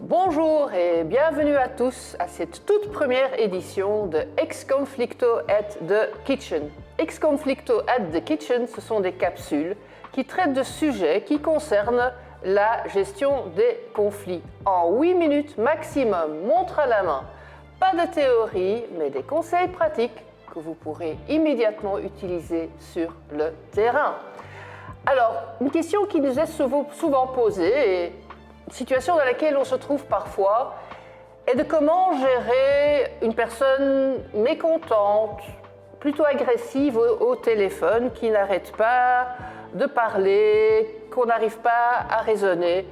Bonjour et bienvenue à tous à cette toute première édition de Ex Conflicto at the Kitchen. Ex Conflicto at the Kitchen, ce sont des capsules qui traitent de sujets qui concernent la gestion des conflits. En 8 minutes maximum, montre à la main. Pas de théorie, mais des conseils pratiques que vous pourrez immédiatement utiliser sur le terrain. Alors, une question qui nous est souvent posée, et une situation dans laquelle on se trouve parfois, est de comment gérer une personne mécontente, plutôt agressive au téléphone, qui n'arrête pas de parler, qu'on n'arrive pas à raisonner.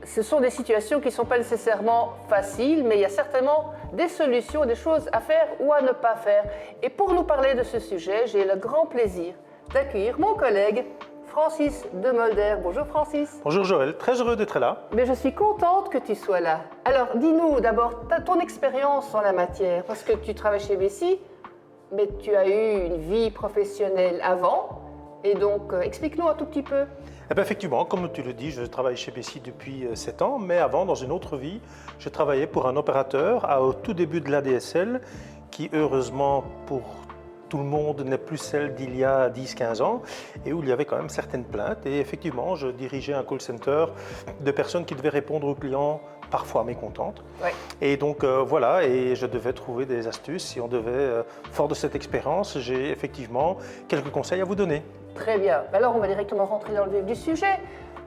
Ce sont des situations qui ne sont pas nécessairement faciles, mais il y a certainement des solutions, des choses à faire ou à ne pas faire. Et pour nous parler de ce sujet, j'ai le grand plaisir d'accueillir mon collègue Francis Demolder. Bonjour Francis. Bonjour Joël, très heureux d'être là. Mais je suis contente que tu sois là. Alors dis-nous d'abord ton expérience en la matière, parce que tu travailles chez Bessie, mais tu as eu une vie professionnelle avant, et donc explique-nous un tout petit peu. Eh bien, effectivement, comme tu le dis, je travaille chez Bessie depuis 7 ans, mais avant, dans une autre vie, je travaillais pour un opérateur au tout début de l'ADSL, qui heureusement pour tout le monde n'est plus celle d'il y a 10-15 ans, et où il y avait quand même certaines plaintes. Et effectivement, je dirigeais un call center de personnes qui devaient répondre aux clients parfois mécontentes. Ouais. Et donc voilà, et je devais trouver des astuces. Et on devait, fort de cette expérience, j'ai effectivement quelques conseils à vous donner. Très bien. Alors on va directement rentrer dans le vif du sujet.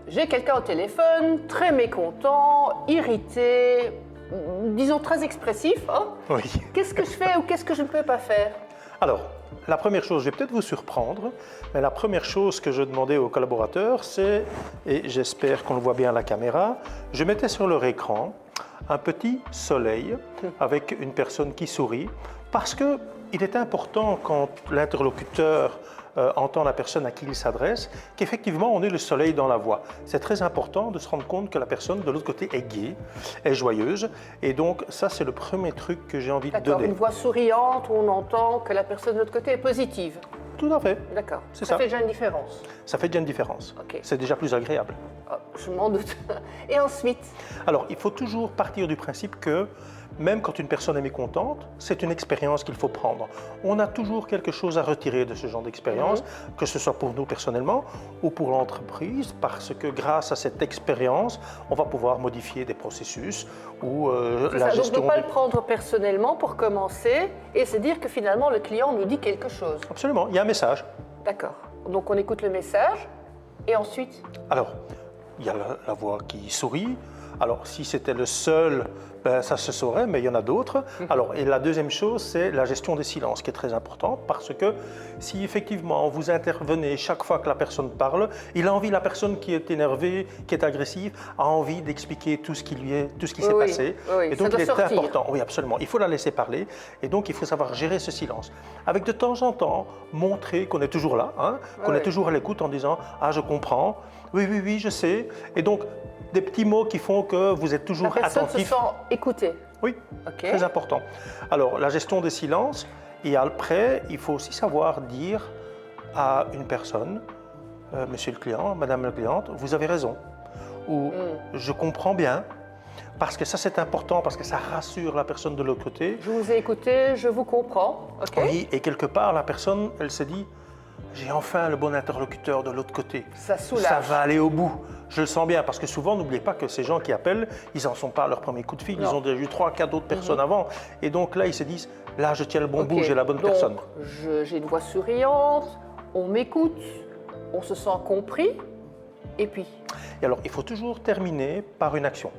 J'ai quelqu'un au téléphone, très mécontent, irrité, disons très expressif. Hein. Oui. Qu'est-ce que je fais ou qu'est-ce que je ne peux pas faire? Alors, la première chose, je vais peut-être vous surprendre, mais la première chose que je demandais aux collaborateurs, c'est, et j'espère qu'on le voit bien à la caméra, je mettais sur leur écran un petit soleil avec une personne qui sourit, parce qu'il est important quand l'interlocuteur entend la personne à qui il s'adresse, qu'effectivement on ait le soleil dans la voix. C'est très important de se rendre compte que la personne de l'autre côté est gaie, est joyeuse, et donc ça c'est le premier truc que j'ai envie de donner. Une voix souriante où on entend que la personne de l'autre côté est positive. Tout à fait. D'accord. C'est Ça ça. fait déjà une différence. Ça fait déjà une différence. Ok. C'est déjà plus agréable. Oh, je m'en doute. Et ensuite? Alors, il faut toujours partir du principe que même quand une personne est mécontente, c'est une expérience qu'il faut prendre. On a toujours quelque chose à retirer de ce genre d'expérience, que ce soit pour nous personnellement ou pour l'entreprise, parce que grâce à cette expérience, on va pouvoir modifier des processus ou la gestion. Donc, ne pas le prendre personnellement pour commencer et se dire que finalement le client nous dit quelque chose. Absolument, il y a un message. D'accord. Donc on écoute le message et ensuite? Alors, il y a la voix qui sourit. Alors, si c'était le seul, ben, ça se saurait, mais il y en a d'autres. Alors, et la deuxième chose, c'est la gestion des silences, qui est très importante, parce que si effectivement vous intervenez chaque fois que la personne parle, la personne qui est énervée, qui est agressive, a envie d'expliquer tout ce qui s'est passé. Oui, et donc, ça il est doit sortir. important, oui, absolument, il faut la laisser parler, et donc il faut savoir gérer ce silence. Avec de temps en temps, montrer qu'on est toujours là, hein, qu'on est toujours à l'écoute en disant « Ah, je comprends, oui, je sais ». Et donc, des petits mots qui font que vous êtes toujours attentif. La personne attentif. se sent écoutée. Oui, Okay. Très important. Alors, la gestion des silences, et après, il faut aussi savoir dire à une personne, monsieur le client, madame la cliente, vous avez raison, ou je comprends bien, parce que ça c'est important, parce que ça rassure la personne de l'autre côté. Je vous ai écouté, je vous comprends. Okay. Oui, et quelque part, la personne, elle se dit, j'ai enfin le bon interlocuteur de l'autre côté. Ça soulage. Ça va aller au bout. Je le sens bien, parce que souvent, n'oubliez pas que ces gens qui appellent, ils n'en sont pas à leur premier coup de fil. Non. Ils ont déjà eu 3-4 autres personnes avant. Et donc là, ils se disent, là, je tiens le bon bout, j'ai la bonne personne. J'ai une voix souriante, on m'écoute, on se sent compris, et puis? Et alors, il faut toujours terminer par une action.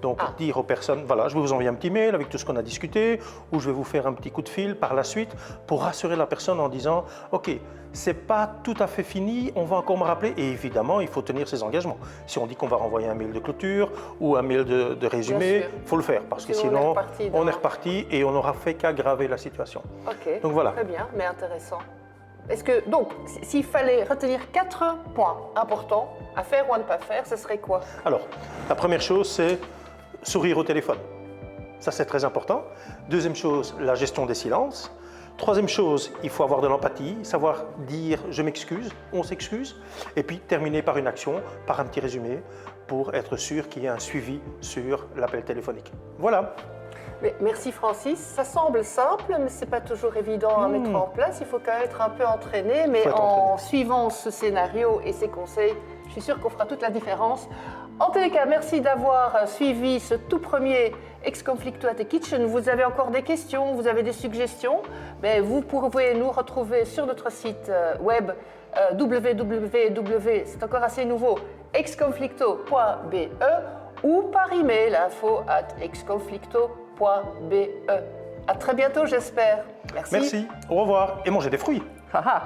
Donc, dire aux personnes, voilà, je vais vous envoyer un petit mail avec tout ce qu'on a discuté, ou je vais vous faire un petit coup de fil par la suite pour rassurer la personne en disant, OK, c'est pas tout à fait fini, on va encore me rappeler. Et évidemment, il faut tenir ses engagements. Si on dit qu'on va renvoyer un mail de clôture ou un mail de résumé, il faut le faire, parce que sinon, on est reparti et on n'aura fait qu'aggraver la situation. OK, donc voilà. Très bien, mais intéressant. Est-ce que, donc, s'il fallait retenir 4 points importants à faire ou à ne pas faire, ce serait quoi? Alors, la première chose, c'est sourire au téléphone. Ça, c'est très important. Deuxième chose, la gestion des silences. Troisième chose, il faut avoir de l'empathie, savoir dire « je m'excuse », on s'excuse. Et puis terminer par une action, par un petit résumé, pour être sûr qu'il y ait un suivi sur l'appel téléphonique. Voilà. Mais merci Francis. Ça semble simple, mais ce n'est pas toujours évident à mettre en place. Il faut quand même être un peu entraîné, mais en suivant ce scénario et ces conseils, je suis sûre qu'on fera toute la différence. En tous les cas, merci d'avoir suivi ce tout premier Ex-Conflicto at the Kitchen. Vous avez encore des questions, vous avez des suggestions, mais vous pouvez nous retrouver sur notre site web www, c'est encore assez nouveau, exconflicto.be ou par email info@exconflicto.be. À très bientôt, j'espère. Merci. Merci, au revoir et mangez des fruits. Haha.